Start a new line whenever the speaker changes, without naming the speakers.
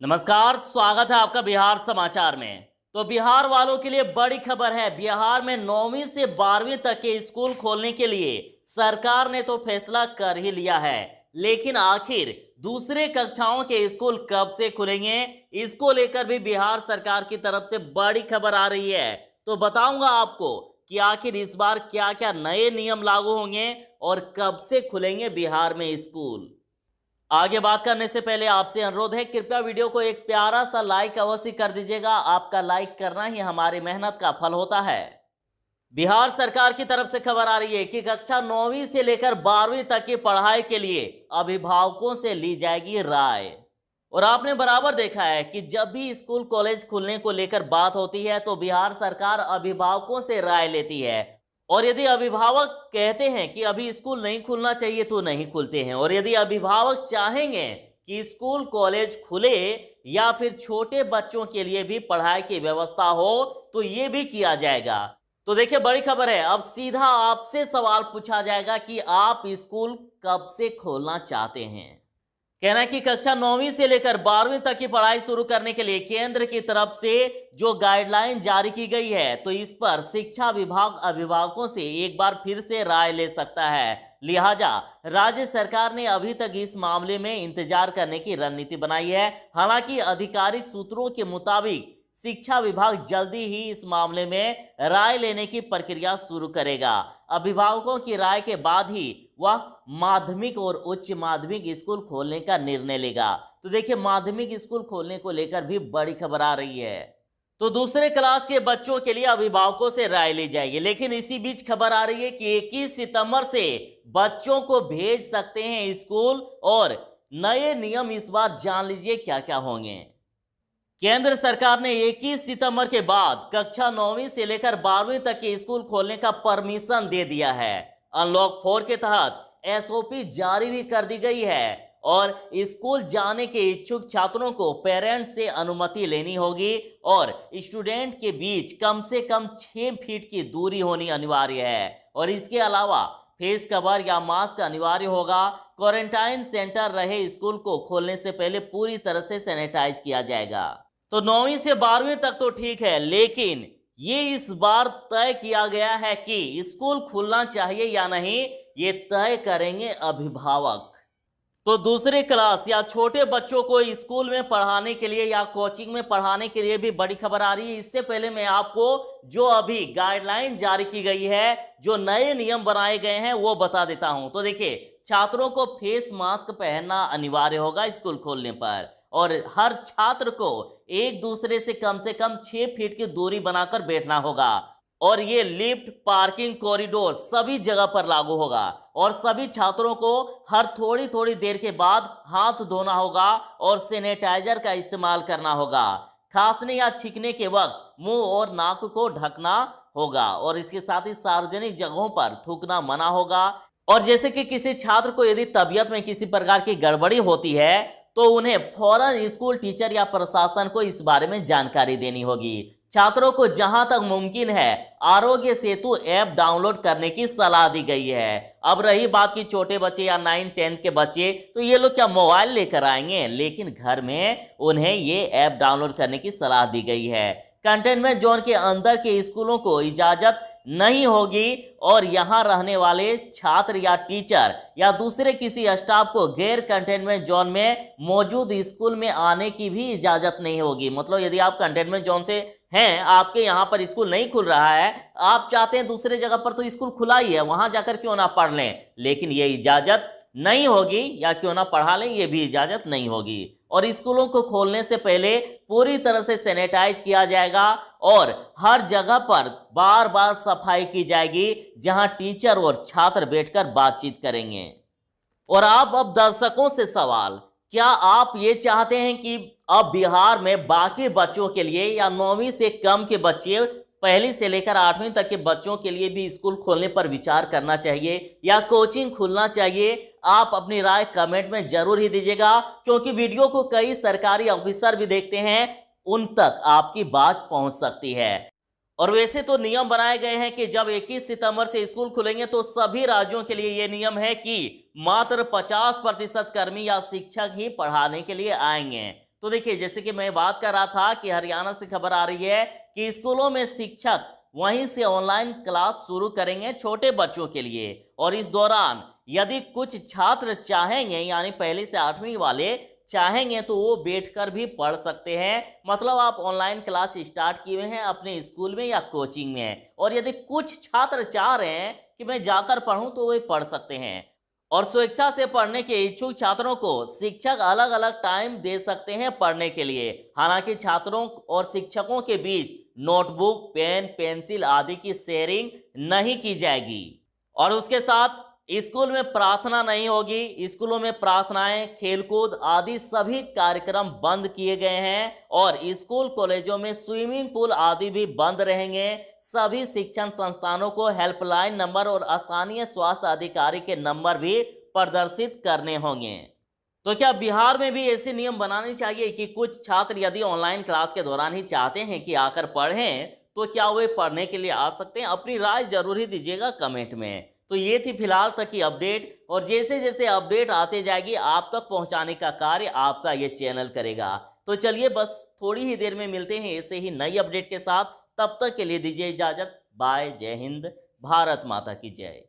नमस्कार, स्वागत है आपका बिहार समाचार में। तो बिहार वालों के लिए बड़ी खबर है। बिहार में 9वीं से 12वीं तक के स्कूल खोलने के लिए सरकार ने तो फैसला कर ही लिया है, लेकिन आखिर दूसरे कक्षाओं के स्कूल कब से खुलेंगे, इसको लेकर भी बिहार सरकार की तरफ से बड़ी खबर आ रही है। तो बताऊंगा आपको कि आखिर इस बार क्या क्या नए नियम लागू होंगे और कब से खुलेंगे बिहार में स्कूल। आगे बात करने से पहले आपसे अनुरोध है, कृपया वीडियो को एक प्यारा सा लाइक अवश्य कर दीजिएगा। आपका लाइक करना ही हमारी मेहनत का फल होता है। बिहार सरकार की तरफ से खबर आ रही है कि कक्षा 9वीं से लेकर 12वीं तक की पढ़ाई के लिए अभिभावकों से ली जाएगी राय। और आपने बराबर देखा है कि जब भी स्कूल कॉलेज खुलने को लेकर बात होती है तो बिहार सरकार अभिभावकों से राय लेती है। और यदि अभिभावक कहते हैं कि अभी स्कूल नहीं खुलना चाहिए तो नहीं खुलते हैं, और यदि अभिभावक चाहेंगे कि स्कूल कॉलेज खुले या फिर छोटे बच्चों के लिए भी पढ़ाई की व्यवस्था हो तो ये भी किया जाएगा। तो देखिए, बड़ी खबर है, अब सीधा आपसे सवाल पूछा जाएगा कि आप स्कूल कब से खोलना चाहते हैं। कहना है कि कक्षा 9वीं से लेकर 12वीं तक की पढ़ाई शुरू करने के लिए केंद्र की तरफ से जो गाइडलाइन जारी की गई है, तो इस पर शिक्षा विभाग अभिभावकों से एक बार फिर से राय ले सकता है। लिहाजा राज्य सरकार ने अभी तक इस मामले में इंतजार करने की रणनीति बनाई है। हालांकि आधिकारिक सूत्रों के मुताबिक शिक्षा विभाग जल्दी ही इस मामले में राय लेने की प्रक्रिया शुरू करेगा। अभिभावकों की राय के बाद ही वह माध्यमिक और उच्च माध्यमिक स्कूल खोलने का निर्णय लेगा। तो देखिए, माध्यमिक स्कूल खोलने को लेकर भी बड़ी खबर आ रही है। तो दूसरे क्लास के बच्चों के लिए अभिभावकों से राय ली जाएगी, लेकिन इसी बीच खबर आ रही है कि 21 सितंबर से बच्चों को भेज सकते हैं स्कूल। और नए नियम इस बार जान लीजिए क्या क्या होंगे। केंद्र सरकार ने 21 सितंबर के बाद कक्षा 9वीं से लेकर 12वीं तक के स्कूल खोलने का परमिशन दे दिया है। अनलॉक 4 के तहत एसओपी जारी भी कर दी गई है और स्कूल जाने के इच्छुक छात्रों को पेरेंट्स से अनुमति लेनी होगी और स्टूडेंट के बीच कम से कम 6 फीट की दूरी होनी अनिवार्य है। और इसके अलावा फेस कवर या मास्क अनिवार्य होगा। क्वारंटाइन सेंटर रहे स्कूल को खोलने से पहले पूरी तरह से सैनिटाइज किया जाएगा। तो 9वीं से 12वीं तक तो ठीक है, लेकिन ये इस बार तय किया गया है कि स्कूल खुलना चाहिए या नहीं, ये तय करेंगे अभिभावक। तो दूसरे क्लास या छोटे बच्चों को स्कूल में पढ़ाने के लिए या कोचिंग में पढ़ाने के लिए भी बड़ी खबर आ रही है। इससे पहले मैं आपको जो अभी गाइडलाइन जारी की गई है, जो नए नियम बनाए गए हैं, वो बता देता हूं। तो देखिए, छात्रों को फेस मास्क पहनना अनिवार्य होगा स्कूल खोलने पर, और हर छात्र को एक दूसरे से कम 6 फीट की दूरी बनाकर बैठना होगा। और ये लिफ्ट, पार्किंग, कॉरिडोर सभी जगह पर लागू होगा। और सभी छात्रों को हर थोड़ी थोड़ी देर के बाद हाथ धोना होगा और सैनिटाइजर का इस्तेमाल करना होगा। खांसने या छींकने के वक्त मुंह और नाक को ढकना होगा और इसके साथ ही सार्वजनिक जगहों पर थूकना मना होगा। और जैसे कि किसी छात्र को यदि तबीयत में किसी प्रकार की गड़बड़ी होती है तो उन्हें फौरन स्कूल टीचर या प्रशासन को इस बारे में जानकारी देनी होगी। छात्रों को जहां तक मुमकिन है आरोग्य सेतु ऐप डाउनलोड करने की सलाह दी गई है। अब रही बात कि छोटे बच्चे या 9-10 के बच्चे, तो ये लोग क्या मोबाइल लेकर आएंगे, लेकिन घर में उन्हें ये ऐप डाउनलोड करने की सलाह दी गई है। कंटेनमेंट जोन के अंदर के स्कूलों को इजाजत नहीं होगी और यहां रहने वाले छात्र या टीचर या दूसरे किसी स्टाफ को गैर कंटेनमेंट जोन में मौजूद स्कूल में आने की भी इजाजत नहीं होगी। मतलब यदि आप कंटेनमेंट जोन से हैं, आपके यहां पर स्कूल नहीं खुल रहा है, आप चाहते हैं दूसरे जगह पर तो स्कूल खुला ही है, वहां जाकर क्यों ना पढ़ लें, लेकिन ये इजाजत नहीं होगी, या क्यों ना पढ़ा लें, ये भी इजाजत नहीं होगी। और स्कूलों को खोलने से पहले पूरी तरह से सैनिटाइज किया जाएगा और हर जगह पर बार बार सफाई की जाएगी जहां टीचर और छात्र बैठकर बातचीत करेंगे। और आप अब दर्शकों से सवाल, क्या आप ये चाहते हैं कि अब बिहार में बाकी बच्चों के लिए या 9वीं से कम के बच्चे, पहली से लेकर 8वीं तक के बच्चों के लिए भी स्कूल खोलने पर विचार करना चाहिए या कोचिंग खुलना चाहिए? आप अपनी राय कमेंट में जरूर ही दीजिएगा, क्योंकि वीडियो को कई सरकारी ऑफिसर भी देखते हैं, उन तक आपकी बात पहुंच सकती है। और वैसे तो नियम बनाए गए हैं कि जब 21 सितंबर से स्कूल खुलेंगे तो सभी राज्यों के लिए यह नियम है कि मात्र 50% कर्मी या शिक्षक ही पढ़ाने के लिए आएंगे। तो देखिए, जैसे कि मैं बात कर रहा था कि हरियाणा से खबर आ रही है कि स्कूलों में शिक्षक वहीं से ऑनलाइन क्लास शुरू करेंगे छोटे बच्चों के लिए। और इस दौरान यदि कुछ छात्र चाहेंगे, यानी पहली से 8वीं वाले चाहेंगे, तो वो बैठकर भी पढ़ सकते हैं। मतलब आप ऑनलाइन क्लास स्टार्ट किए हुए हैं अपने स्कूल में या कोचिंग में, और यदि कुछ छात्र चाह रहे हैं कि मैं जाकर पढ़ूं, तो वे पढ़ सकते हैं। और स्वेच्छा से पढ़ने के इच्छुक छात्रों को शिक्षक अलग अलग टाइम दे सकते हैं पढ़ने के लिए। हालांकि छात्रों और शिक्षकों के बीच नोटबुक, पेन, पेंसिल आदि की शेयरिंग नहीं की जाएगी। और उसके साथ स्कूल में प्रार्थना नहीं होगी। स्कूलों में प्रार्थनाएं, खेलकूद आदि सभी कार्यक्रम बंद किए गए हैं। और स्कूल कॉलेजों में स्विमिंग पूल आदि भी बंद रहेंगे। सभी शिक्षण संस्थानों को हेल्पलाइन नंबर और स्थानीय स्वास्थ्य अधिकारी के नंबर भी प्रदर्शित करने होंगे। तो क्या बिहार में भी ऐसे नियम बनाने चाहिए कि कुछ छात्र यदि ऑनलाइन क्लास के दौरान ही चाहते हैं कि आकर पढ़ें, तो क्या वे पढ़ने के लिए आ सकते हैं? अपनी राय जरूर ही दीजिएगा कमेंट में। तो ये थी फिलहाल तक की अपडेट, और जैसे जैसे अपडेट आते जाएगी आप तक पहुंचाने का कार्य आपका ये चैनल करेगा। तो चलिए, बस थोड़ी ही देर में मिलते हैं ऐसे ही नई अपडेट के साथ। तब तक के लिए दीजिए इजाजत। बाय। जय हिंद। भारत माता की जय।